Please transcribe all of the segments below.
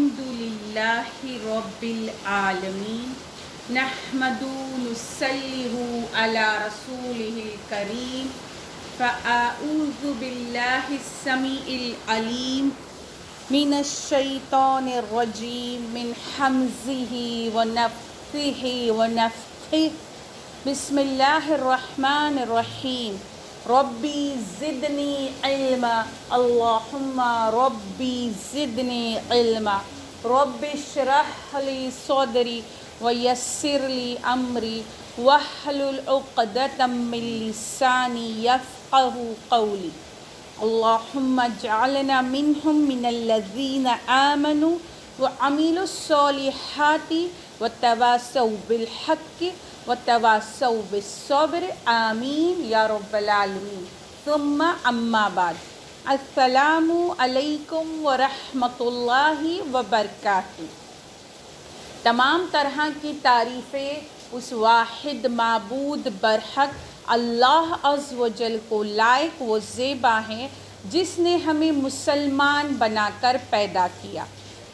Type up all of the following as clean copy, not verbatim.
الحمدللہ رب العالمین نحمدہ نصلیہ علی رسولہ الکریم فاعوذ باللہ السمیع العلیم من الشیطان الرجیم من حمزہ ونفثہ ونفخہ بسم اللہ الرحمن الرحیم ربی زدنی علما اللہم ربی زدنی علما رب اشرح لی صدری ویسر لی امری واحلل عقدۃ من لسانی یفقہوا قولی اللہم اجعلنا منہم من الذین آمنوا وعملوا الصالحات وتواصوا بالحق وتواصوا بالصبر آمین یا رب العالمین ثم اما بعد السلام علیکم ورحمۃ اللہ وبرکاتہ۔ تمام طرح کی تعریفیں اس واحد معبود برحق اللہ عز و جل کو لائق و زیبا ہیں جس نے ہمیں مسلمان بنا کر پیدا کیا۔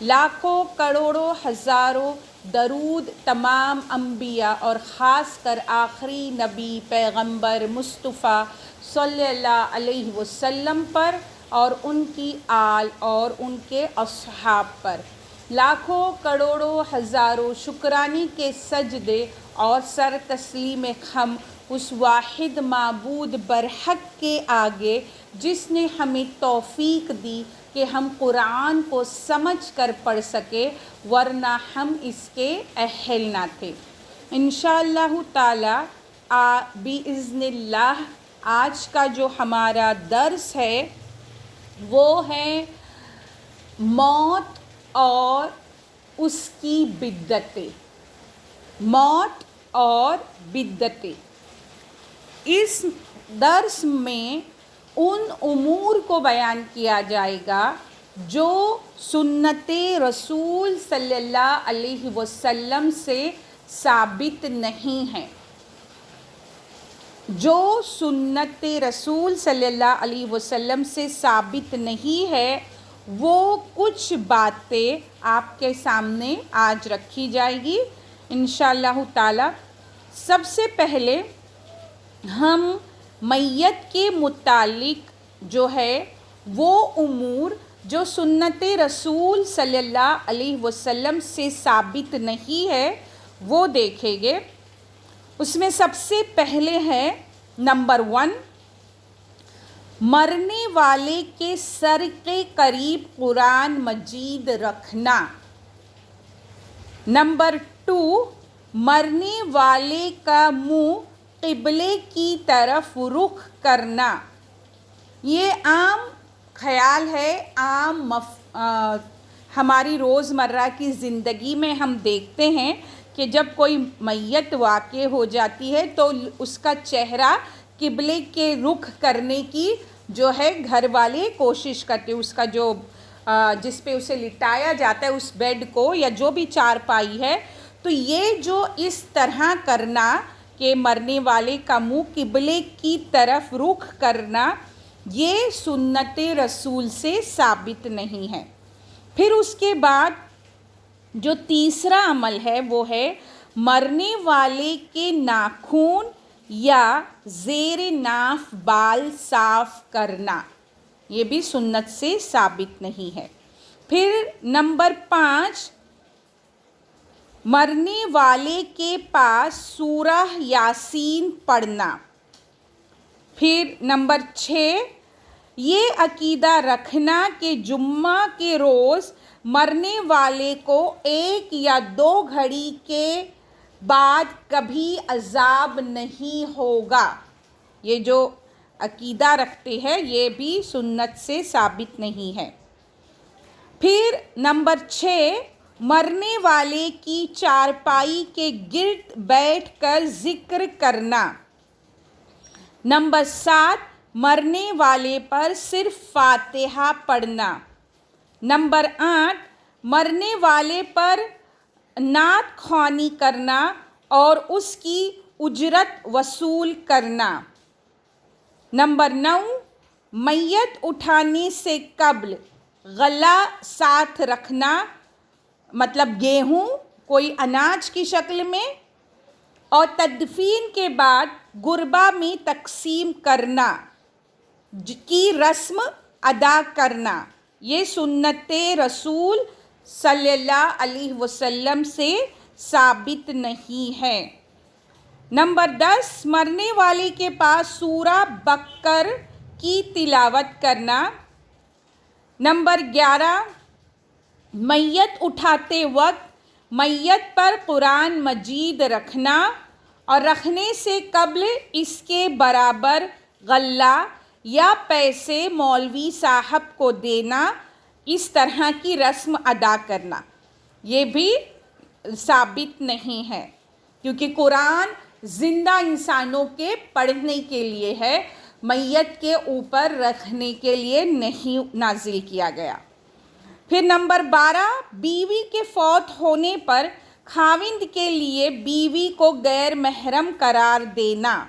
لاکھوں کروڑوں ہزاروں درود تمام انبیاء اور خاص کر آخری نبی پیغمبر مصطفیٰ صلی اللہ علیہ وسلم پر اور ان کی آل اور ان کے اصحاب پر لاکھوں کروڑوں ہزاروں شکرانے کے سجدے اور سر تسلیم خم اس واحد معبود برحق کے آگے جس نے ہمیں توفیق دی کہ ہم قرآن کو سمجھ کر پڑھ سکے ورنہ ہم اس کے اہل نہ تھے۔ انشاءاللہ تعالی بإذن اللہ آج کا جو ہمارا درس ہے وہ ہے موت اور اس کی بدعتیں۔ موت اور بدعتیں۔ اس درس میں ان امور کو بیان کیا جائے گا جو سنت رسول صلی اللہ علیہ وسلم سے ثابت نہیں ہیں۔ جو سنت رسول صلی اللہ علیہ وسلم سے ثابت نہیں ہے وہ کچھ باتیں آپ کے سامنے آج رکھی جائے گی انشاءاللہ تعالی۔ سب سے پہلے ہم میت کے متعلق جو ہے وہ امور جو سنت رسول صلی اللہ علیہ وسلم سے ثابت نہیں ہے وہ دیکھیں گے۔ اس میں سب سے پہلے ہے نمبر 1، مرنے والے کے سر کے قریب قرآن مجید رکھنا۔ نمبر 2، مرنے والے کا منہ قبلے کی طرف رخ کرنا۔ یہ عام خیال ہے، عام ہماری روزمرہ کی زندگی میں ہم دیکھتے ہیں کہ جب کوئی میت واقع ہو جاتی ہے تو اس کا چہرہ قبلے کے رخ کرنے کی جو ہے گھر والے کوشش کرتے، اس کا جو جس پہ اسے لٹایا جاتا ہے اس بیڈ کو یا جو بھی چارپائی ہے، تو یہ جو اس طرح کرنا کہ مرنے والے کا منہ قبلے کی طرف رخ کرنا یہ سنت رسول سے ثابت نہیں ہے۔ پھر اس کے بعد جو تیسرا عمل ہے وہ ہے مرنے والے کے ناخن یا زیر ناف بال صاف کرنا، یہ بھی سنت سے ثابت نہیں ہے۔ پھر نمبر 5، مرنے والے کے پاس سورہ یاسین پڑھنا۔ پھر نمبر 6، یہ عقیدہ رکھنا کہ جمعہ کے روز مرنے والے کو 1 یا 2 گھڑی کے بعد کبھی عذاب نہیں ہوگا۔ یہ جو عقیدہ رکھتے ہیں یہ بھی سنت سے ثابت نہیں ہے۔ پھر نمبر 6، مرنے والے کی چارپائی کے گرد بیٹھ کر ذکر کرنا۔ نمبر 7، مرنے والے پر صرف فاتحہ پڑھنا۔ نمبر 8، مرنے والے پر نعت خوانی کرنا اور اس کی اجرت وصول کرنا۔ نمبر 9، میت اٹھانے سے قبل غلہ ساتھ رکھنا مطلب گیہوں کوئی اناج کی شکل میں، اور تدفین کے بعد غربا میں تقسیم کرنا کی رسم ادا کرنا، یہ سنت رسول صلی اللہ علیہ وسلم سے ثابت نہیں ہے۔ نمبر 10، مرنے والے کے پاس سورہ بقر کی تلاوت کرنا۔ نمبر 11، میت اٹھاتے وقت میت پر قرآن مجید رکھنا اور رکھنے سے قبل اس کے برابر غلہ یا پیسے مولوی صاحب کو دینا، اس طرح کی رسم ادا کرنا، یہ بھی ثابت نہیں ہے، کیونکہ قرآن زندہ انسانوں کے پڑھنے کے لیے ہے، میت کے اوپر رکھنے کے لیے نہیں نازل کیا گیا۔ پھر نمبر 12، بیوی کے فوت ہونے پر خاوند کے لیے بیوی کو غیر محرم قرار دینا،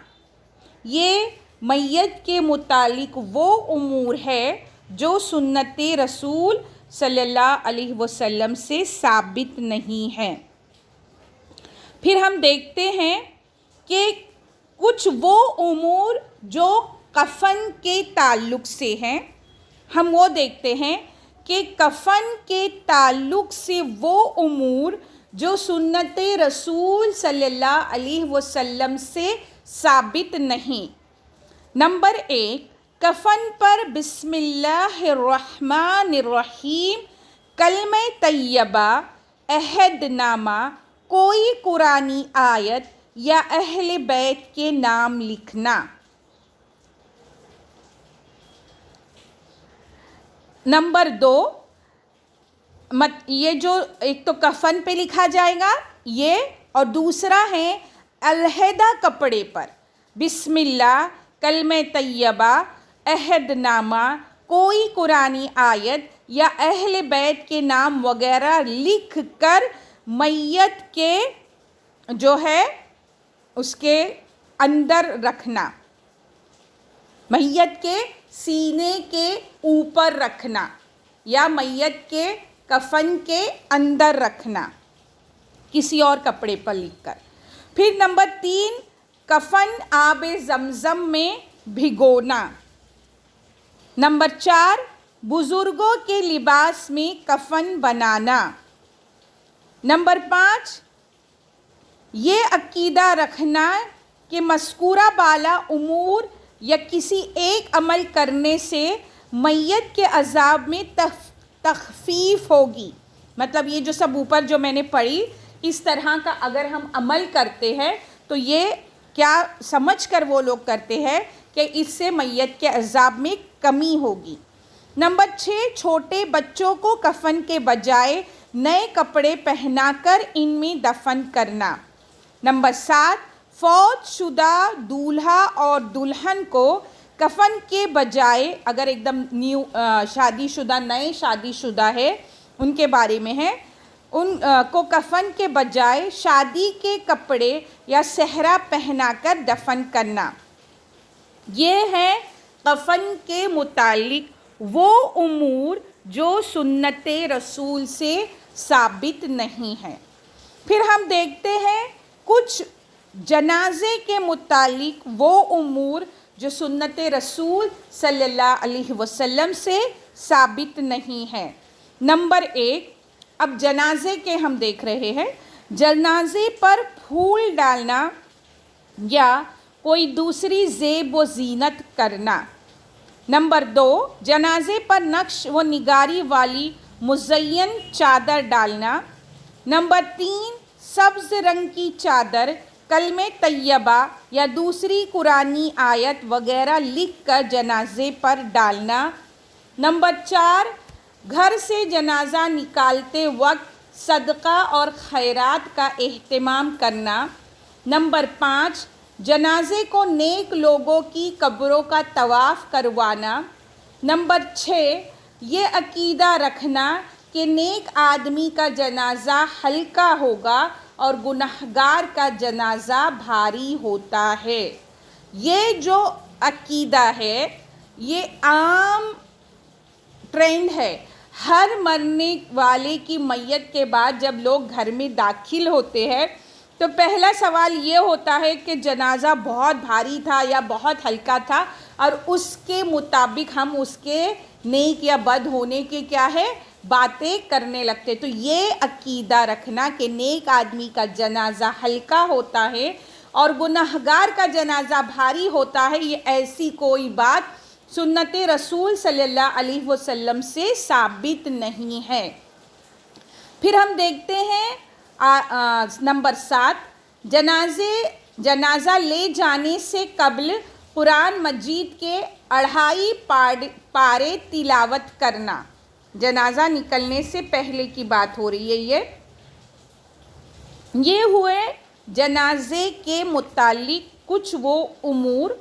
یہ میت کے متعلق وہ امور ہے جو سنت رسول صلی اللہ علیہ وسلم سے ثابت نہیں ہے۔ پھر ہم دیکھتے ہیں کہ کچھ وہ امور جو کفن کے تعلق سے ہیں، ہم وہ دیکھتے ہیں کہ کفن کے تعلق سے وہ امور جو سنت رسول صلی اللہ علیہ وسلم سے ثابت نہیں۔ نمبر 1، کفن پر بسم اللہ الرحمن الرحیم، کلمہ طیبہ، عہد نامہ، کوئی قرآنی آیت یا اہل بیت کے نام لکھنا۔ نمبر 2، یہ جو ایک تو کفن پہ لکھا جائے گا یہ، اور دوسرا ہے علیحدہ کپڑے پر بسم اللہ، کلمہ طیبہ، عہد نامہ، کوئی قرآنی آیت یا اہل بیت کے نام وغیرہ لکھ کر میت کے جو ہے اس کے اندر رکھنا، میت کے سینے کے اوپر رکھنا یا میت کے کفن کے اندر رکھنا کسی اور کپڑے پر لکھ کر۔ پھر نمبر 3، کفن آب زمزم میں بھگونا۔ نمبر 4، بزرگوں کے لباس میں کفن بنانا۔ نمبر 5، یہ عقیدہ رکھنا کہ مذکورہ بالا امور یا کسی ایک عمل کرنے سے میت کے عذاب میں تخفیف ہوگی، مطلب یہ جو سب اوپر جو میں نے پڑھی اس طرح کا اگر ہم عمل کرتے ہیں تو یہ کیا سمجھ کر وہ لوگ کرتے ہیں کہ اس سے میت کے عذاب میں کمی ہوگی۔ نمبر 6، چھوٹے بچوں کو کفن کے بجائے نئے کپڑے پہنا کر ان میں دفن کرنا۔ نمبر 7، فوت شدہ دولہا اور دلہن کو کفن کے بجائے، اگر ایک دم نیو شادی شدہ نئے شادی شدہ ہے ان کے بارے میں ہے، ان کو کفن کے بجائے شادی کے کپڑے یا صحرا پہنا کر دفن کرنا۔ یہ ہے کفن کے متعلق وہ امور جو سنت رسول سے ثابت نہیں ہے۔ پھر ہم دیکھتے ہیں کچھ جنازے کے متعلق وہ امور جو سنت رسول صلی اللہ علیہ وسلم سے ثابت نہیں ہے۔ نمبر 1، اب جنازے کے ہم دیکھ رہے ہیں، جنازے پر پھول ڈالنا یا کوئی دوسری زیب و زینت کرنا۔ نمبر 2، جنازے پر نقش و نگاری والی مزین چادر ڈالنا۔ نمبر 3، سبز رنگ کی چادر، کلمہ طیبہ یا دوسری قرآنی آیت وغیرہ لکھ کر جنازے پر ڈالنا۔ نمبر 4، گھر سے جنازہ نکالتے وقت صدقہ اور خیرات کا اہتمام کرنا۔ نمبر 5، جنازے کو نیک لوگوں کی قبروں کا طواف کروانا۔ نمبر 6، یہ عقیدہ رکھنا کہ نیک آدمی کا جنازہ ہلکا ہوگا اور گنہگار کا جنازہ بھاری ہوتا ہے۔ یہ جو عقیدہ ہے یہ عام ٹرینڈ ہے، ہر مرنے والے کی میت کے بعد جب لوگ گھر میں داخل ہوتے ہیں تو پہلا سوال یہ ہوتا ہے کہ جنازہ بہت بھاری تھا یا بہت ہلکا تھا، اور اس کے مطابق ہم اس کے نیک یا بد ہونے کے کیا ہے باتیں کرنے لگتے. تو یہ عقیدہ رکھنا کہ نیک آدمی کا جنازہ ہلکا ہوتا ہے اور گنہگار کا جنازہ بھاری ہوتا ہے، یہ ایسی کوئی بات سنت رسول صلی اللہ علیہ وسلم سے ثابت نہیں ہے. پھر ہم دیکھتے ہیں نمبر 7، جنازہ لے جانے سے قبل قرآن مجید کے 2.5 پارے تلاوت کرنا. جنازہ نکلنے سے پہلے کی بات ہو رہی ہے. یہ ہوئے جنازے کے متعلق کچھ وہ امور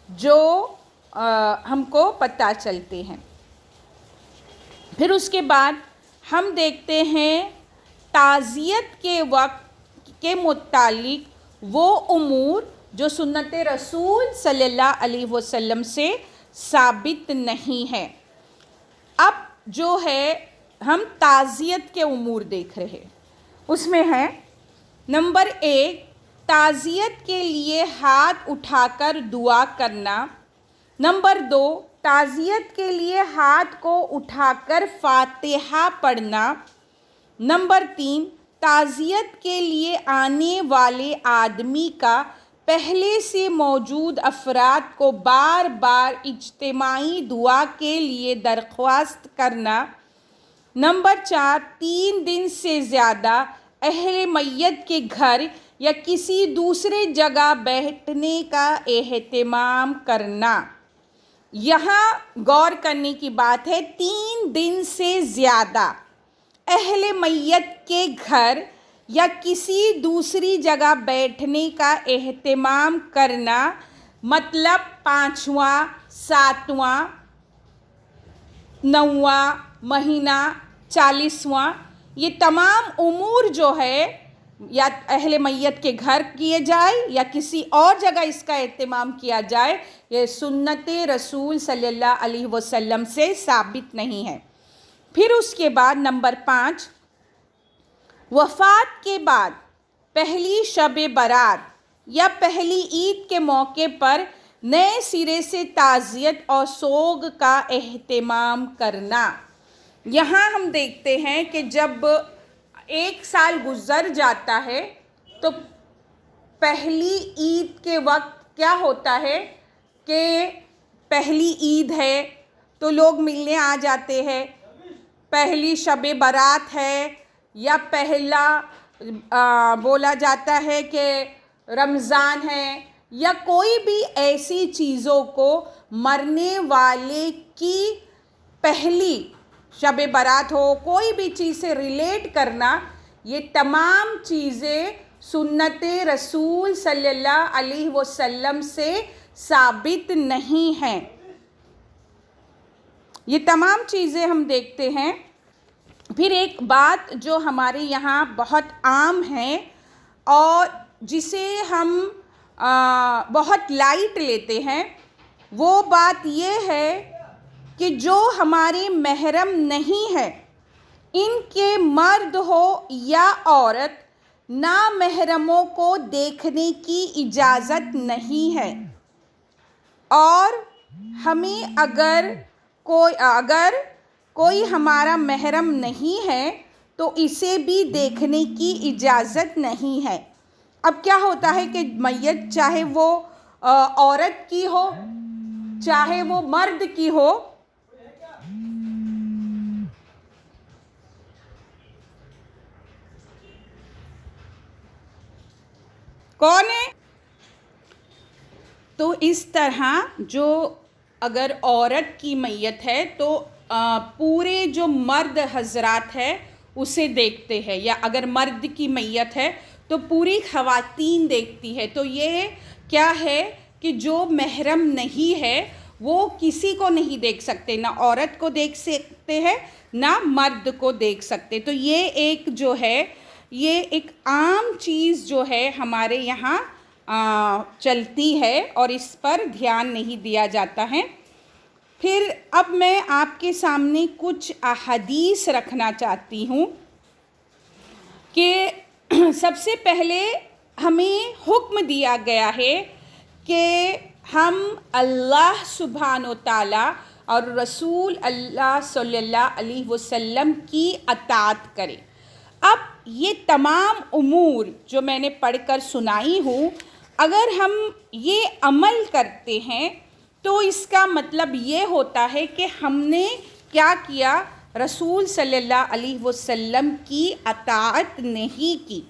جو ہم کو پتہ چلتے ہیں. پھر اس کے بعد ہم دیکھتے ہیں تعزیت کے وقت کے متعلق وہ امور جو سنت رسول صلی اللہ علیہ وسلم سے ثابت نہیں ہے. اب جو ہے ہم تعزیت کے امور دیکھ رہے ہیں. اس میں ہے نمبر 1، تعزیت کے لیے ہاتھ اٹھا کر دعا کرنا. نمبر 2، تعزیت کے لیے ہاتھ کو اٹھا کر فاتحہ پڑھنا. نمبر 3، تعزیت کے لیے آنے والے آدمی کا پہلے سے موجود افراد کو بار بار اجتماعی دعا کے لیے درخواست کرنا. نمبر 4، 3 دن سے زیادہ اہل میت کے گھر یا کسی دوسرے جگہ بیٹھنے کا اہتمام کرنا. یہاں غور کرنے کی بات ہے، 3 دن سے زیادہ اہل میت کے گھر یا کسی دوسری جگہ بیٹھنے کا اہتمام کرنا، مطلب 5واں، 7واں، 9واں مہینہ، 40واں، یہ تمام امور جو ہے یا اہل میت کے گھر کیے جائے یا کسی اور جگہ اس کا اہتمام کیا جائے، یہ سنت رسول صلی اللہ علیہ وسلم سے ثابت نہیں ہے. پھر اس کے بعد نمبر 5، وفات کے بعد پہلی شب برات یا پہلی عید کے موقع پر نئے سرے سے تعزیت اور سوگ کا اہتمام کرنا. یہاں ہم دیکھتے ہیں کہ جب 1 سال گزر جاتا ہے تو پہلی عید کے وقت کیا ہوتا ہے کہ پہلی عید ہے تو لوگ ملنے آ جاتے ہیں. پہلی شب برات ہے یا پہلا بولا جاتا ہے کہ رمضان ہے یا کوئی بھی ایسی چیزوں کو مرنے والے کی پہلی شب برات ہو، کوئی بھی چیز سے ریلیٹ کرنا، یہ تمام چیزیں سنت رسول صلی اللہ علیہ وسلم سے ثابت نہیں ہیں. یہ تمام چیزیں ہم دیکھتے ہیں. پھر ایک بات جو ہمارے یہاں بہت عام ہے اور جسے ہم بہت لائٹ لیتے ہیں، وہ بات یہ ہے کہ جو ہمارے محرم نہیں ہے، ان کے مرد ہو یا عورت، نامحرموں کو دیکھنے کی اجازت نہیں ہے. اور ہمیں اگر کوئی ہمارا محرم نہیں ہے تو اسے بھی دیکھنے کی اجازت نہیں ہے. اب کیا ہوتا ہے کہ میت چاہے وہ عورت کی ہو چاہے وہ مرد کی ہو، کون ہے؟ تو اس طرح جو اگر عورت کی میت ہے تو پورے جو مرد حضرات ہے اسے دیکھتے ہیں، یا اگر مرد کی میت ہے تو پوری خواتین دیکھتی ہے. تو یہ کیا ہے کہ جو محرم نہیں ہے وہ کسی کو نہیں دیکھ سکتے، نہ عورت کو دیکھ سکتے ہیں نہ مرد کو دیکھ سکتے. تو یہ ایک جو ہے یہ ایک عام چیز جو ہے ہمارے یہاں چلتی ہے اور اس پر دھیان نہیں دیا جاتا ہے. پھر اب میں آپ کے سامنے کچھ احادیث رکھنا چاہتی ہوں کہ سب سے پہلے ہمیں حکم دیا گیا ہے کہ ہم اللہ سبحانہ و تعالیٰ اور رسول اللہ صلی اللہ علیہ وسلم کی اطاعت کریں۔ اب یہ تمام امور جو میں نے پڑھ کر سنائی ہوں، اگر ہم یہ عمل کرتے ہیں تو اس کا مطلب یہ ہوتا ہے کہ ہم نے کیا کیا؟ رسول صلی اللہ علیہ وسلم کی اطاعت نہیں کی۔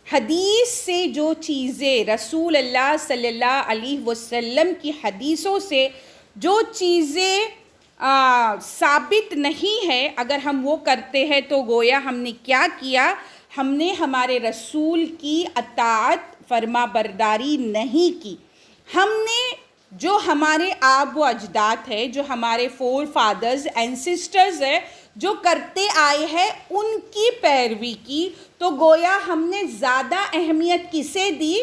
حدیث سے جو چیزیں، رسول اللہ صلی اللہ علیہ وسلم کی حدیثوں سے جو چیزیں ثابت نہیں ہے، اگر ہم وہ کرتے ہیں تو گویا ہم نے کیا کیا؟ ہم نے ہمارے رسول کی اطاعت فرما برداری نہیں کی۔ ہم نے جو ہمارے آب و اجداد ہے، جو ہمارے فور فادرز اینسسٹرز ہے، جو کرتے آئے ہیں، ان کی پیروی کی، تو گویا ہم نے زیادہ اہمیت کسے دی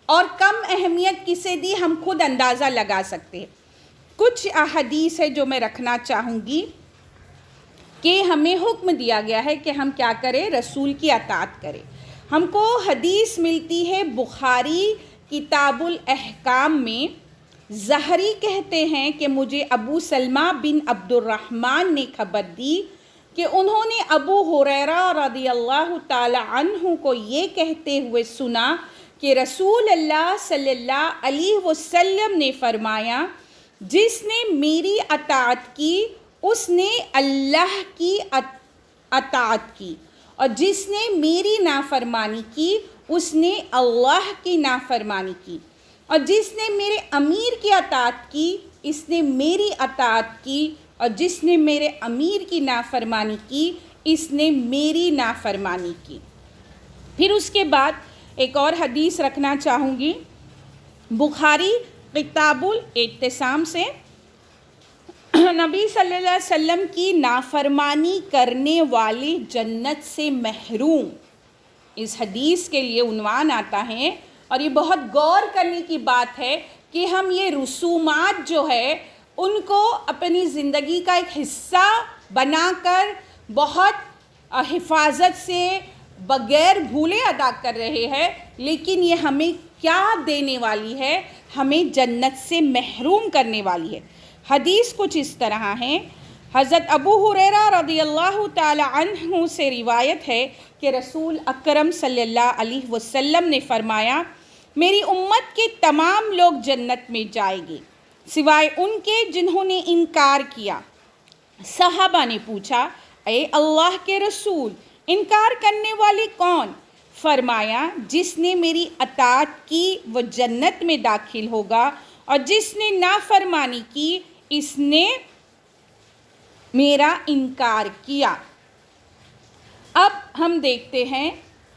اور کم اہمیت کسے دی، ہم خود اندازہ لگا سکتے ہیں۔ کچھ احادیث ہے جو میں رکھنا چاہوں گی کہ ہمیں حکم دیا گیا ہے کہ ہم کیا کریں؟ رسول کی اطاعت کریں۔ ہم کو حدیث ملتی ہے بخاری کتاب الاحکام میں۔ زہری کہتے ہیں کہ مجھے ابو سلمہ بن عبد الرحمن نے خبر دی کہ انہوں نے ابو ہریرہ رضی اللہ تعالی عنہ کو یہ کہتے ہوئے سنا کہ رسول اللہ صلی اللہ علیہ وسلم نے فرمایا، جس نے میری اطاعت کی اس نے اللہ کی اطاعت کی، اور جس نے میری نافرمانی کی اس نے اللہ کی نافرمانی کی، اور جس نے میرے امیر کی اطاعت کی اس نے میری اطاعت کی، اور جس نے میرے امیر کی نافرمانی کی اس نے میری نافرمانی کی۔ پھر اس کے بعد ایک اور حدیث رکھنا چاہوں گی بخاری کتاب الاعتصام سے۔ نبی صلی اللہ علیہ وسلم کی نافرمانی کرنے والے جنت سے محروم، اس حدیث کے لیے عنوان آتا ہے، اور یہ بہت غور کرنے کی بات ہے کہ ہم یہ رسومات جو ہے ان کو اپنی زندگی کا ایک حصہ بنا کر بہت حفاظت سے بغیر بھولے ادا کر رہے ہیں، لیکن یہ ہمیں کیا دینے والی ہے؟ ہمیں جنت سے محروم کرنے والی ہے۔ حدیث کچھ اس طرح ہے۔ حضرت ابو ہریرہ رضی اللہ تعالی عنہ سے روایت ہے کہ رسول اکرم صلی اللہ علیہ وسلم نے فرمایا، میری امت کے تمام لوگ جنت میں جائیں گے سوائے ان کے جنہوں نے انکار کیا۔ صحابہ نے پوچھا، اے اللہ کے رسول، انکار کرنے والے کون؟ فرمایا، جس نے میری اطاعت کی وہ جنت میں داخل ہوگا، اور جس نے نافرمانی کی اس نے میرا انکار کیا۔ اب ہم دیکھتے ہیں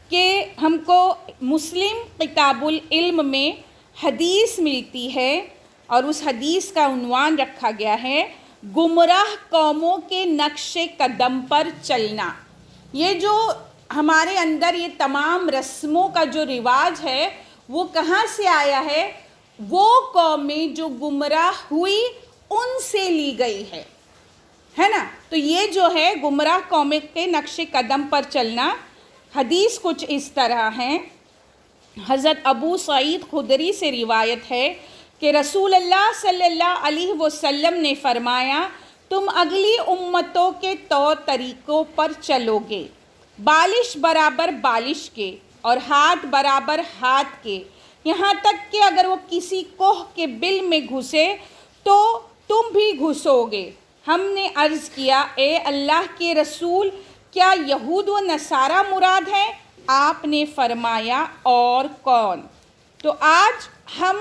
کہ ہم کو مسلم کتاب العلم میں حدیث ملتی ہے، اور اس حدیث کا عنوان رکھا گیا ہے گمراہ قوموں کے نقش قدم پر چلنا۔ یہ جو ہمارے اندر یہ تمام رسموں کا جو رواج ہے وہ کہاں سے آیا ہے؟ وہ قومیں جو گمراہ ہوئی ان سے لی گئی ہے نا؟ تو یہ جو ہے گمراہ قوموں کے نقش قدم پر چلنا۔ حدیث کچھ اس طرح ہے۔ حضرت ابو سعید خدری سے روایت ہے کہ رسول اللہ صلی اللہ علیہ وسلم نے فرمایا، تم اگلی امتوں کے طور طریقوں پر چلو گے، بالش برابر بالش کے اور ہاتھ برابر ہاتھ کے، یہاں تک کہ اگر وہ کسی کوہ کے بل میں گھسے تو تم بھی گھسو گے۔ ہم نے عرض کیا، اے اللہ کے رسول، کیا یہود و نصارہ مراد ہیں؟ آپ نے فرمایا، اور کون؟ تو آج ہم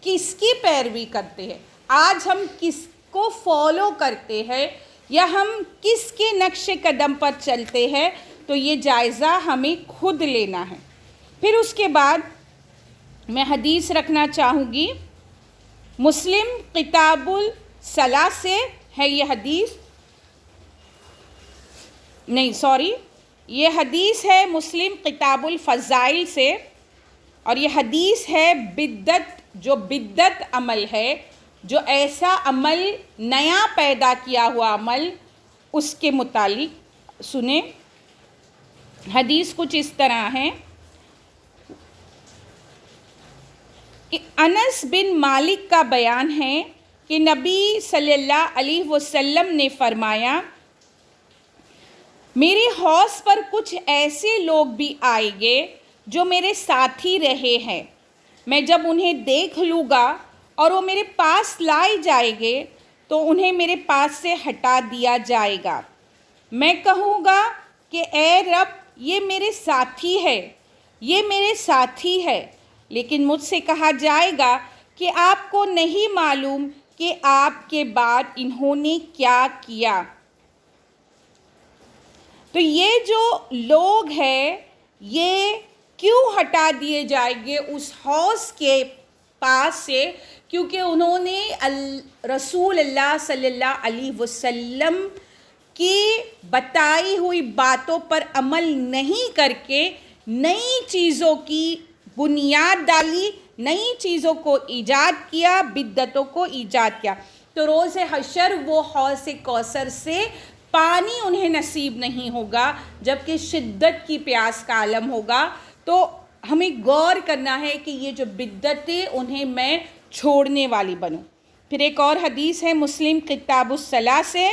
کس کی پیروی کرتے ہیں؟ آج ہم کس کو فالو کرتے ہیں، یا ہم کس کے نقش قدم پر چلتے ہیں؟ تو یہ جائزہ ہمیں خود لینا ہے۔ پھر اس کے بعد میں حدیث رکھنا چاہوں گی مسلم کتاب الصلاۃ سے ہے یہ حدیث، یہ حدیث ہے مسلم کتاب الفضائل سے، اور یہ حدیث ہے بدعت، جو بدعت عمل ہے جو ایسا عمل نیا پیدا کیا ہوا عمل اس کے متعلق سنیں. حدیث کچھ اس طرح ہے. انس بن مالک کا بیان ہے کہ نبی صلی اللہ علیہ وسلم نے فرمایا میرے حوض پر کچھ ایسے لوگ بھی آئیں گے جو میرے ساتھی رہے ہیں. میں جب انہیں دیکھ لوں گا اور وہ میرے پاس لائے جائیں گے تو انہیں میرے پاس سے ہٹا دیا جائے گا. میں کہوں گا کہ اے رب یہ میرے ساتھی ہے، یہ میرے ساتھی ہے. لیکن مجھ سے کہا جائے گا کہ آپ کو نہیں معلوم کہ آپ کے بعد انہوں نے کیا کیا. تو یہ جو لوگ ہیں یہ کیوں ہٹا دیے جائیں گے اس حوض کے پاس سے؟ کیونکہ انہوں نے رسول اللہ صلی اللہ علیہ وسلم کی بتائی ہوئی باتوں پر عمل نہیں کر کے نئی چیزوں کی بنیاد ڈالی، نئی چیزوں کو ایجاد کیا، بدعتوں کو ایجاد کیا. تو روز حشر وہ حوض کوثر سے پانی انہیں نصیب نہیں ہوگا جبکہ شدت کی پیاس کا عالم ہوگا. تو ہمیں غور کرنا ہے کہ یہ جو بدعتیں انہیں میں چھوڑنے والی بنوں. پھر ایک اور حدیث ہے مسلم کتاب الصلاۃ سے،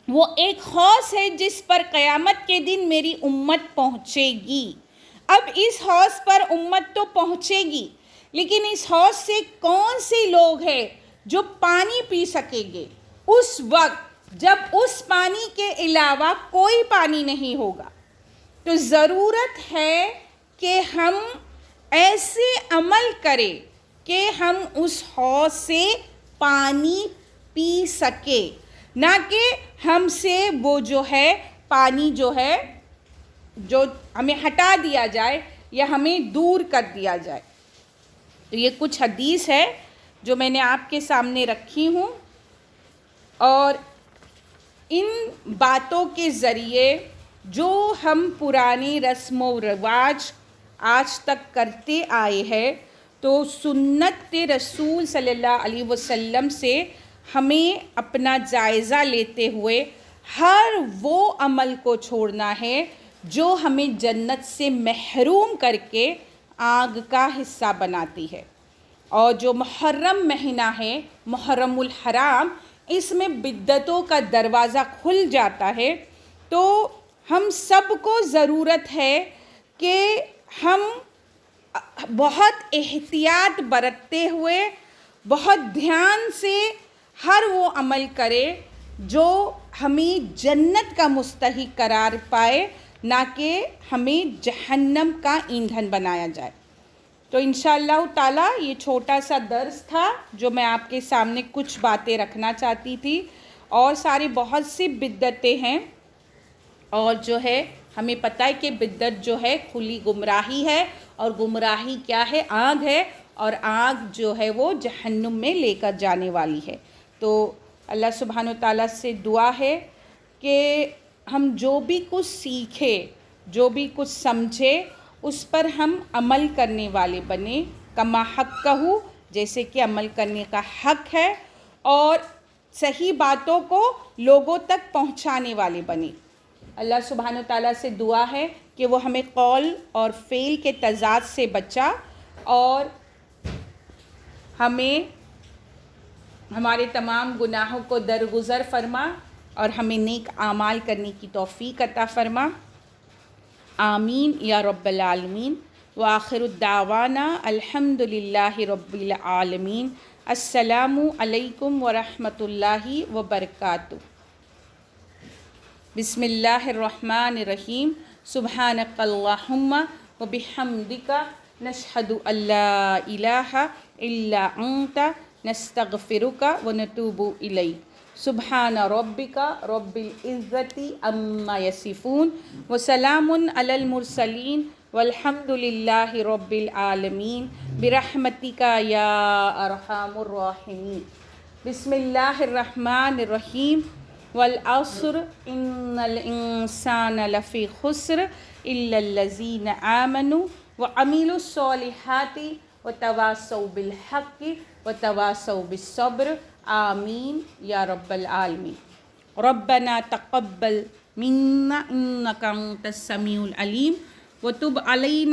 وہ ایک حوض ہے جس پر قیامت کے دن میری امت پہنچے گی. اب اس حوض پر امت تو پہنچے گی لیکن اس حوض سے کون سے لوگ ہیں جو پانی پی سکیں گے اس وقت جب اس پانی کے علاوہ کوئی پانی نہیں ہوگا. تو ضرورت ہے کہ ہم ایسے عمل کریں کہ ہم اس حوض سے پانی پی سکیں، نہ کہ ہم سے وہ جو ہے پانی جو ہے جو ہمیں ہٹا دیا جائے یا ہمیں دور کر دیا جائے. تو یہ کچھ حدیث ہے جو میں نے آپ کے سامنے رکھی ہوں، اور ان باتوں کے ذریعے جو ہم پرانی رسم و رواج آج تک کرتے آئے ہیں تو سنت رسول صلی اللہ علیہ وسلم سے ہمیں اپنا جائزہ لیتے ہوئے ہر وہ عمل کو چھوڑنا ہے جو ہمیں جنت سے محروم کر کے آگ کا حصہ بناتی ہے. اور جو محرم مہینہ ہے، محرم الحرام، اس میں بدعتوں کا دروازہ کھل جاتا ہے. تو ہم سب کو ضرورت ہے کہ ہم بہت احتیاط برتتے ہوئے بہت دھیان سے ہر وہ عمل کرے جو ہمیں جنت کا مستحق قرار پائے، نہ کہ ہمیں جہنم کا ایندھن بنایا جائے. تو انشاءاللہ تعالیٰ یہ چھوٹا سا درس تھا جو میں آپ کے سامنے کچھ باتیں رکھنا چاہتی تھی. اور ساری بہت سی بدعتیں ہیں، اور جو ہے ہمیں پتہ ہے کہ بدعت جو ہے کھلی گمراہی ہے، اور گمراہی کیا ہے؟ آگ ہے، اور آگ جو ہے وہ جہنم میں لے کر جانے والی ہے. تو اللہ سبحانہ وتعالیٰ سے دعا ہے کہ ہم جو بھی کچھ سیکھے، جو بھی کچھ سمجھے، اس پر ہم عمل کرنے والے بنیں. کما حق کہو، جیسے کہ عمل کرنے کا حق ہے، اور صحیح باتوں کو لوگوں تک پہنچانے والے بنیں. اللہ سبحانہ وتعالیٰ سے دعا ہے کہ وہ ہمیں قول اور فعل کے تضاد سے بچا، اور ہمیں ہمارے تمام گناہوں کو درگزر فرما، اور ہمیں نیک اعمال کرنے کی توفیق عطا فرما. آمین یا رب العالمین. وآخر الدعوانا الحمد للہ رب العالمین. السلام علیکم ورحمۃ اللہ وبرکاتہ. بسم اللہ الرحمن الرحیم. سبحانک اللہم وبحمدک نشہد ان لا الہ الا انت نستغفرک ونتوب الیک. سبحان ربک رب العزت عما یصفون وسلام علی المرسلین والحمد للہ رب العالمین برحمتک یا ارحم الراحمین. بسم اللہ الرحمن الرحیم. والعصر ان الانسان لفی خسر الا الذین آمنوا وعملوا الصالحات وتواصوا بالحق وتواصوا بالصبر آمین یا رب العالمین. ربنا تقبل منا انك انت السميع العليم وتب علينا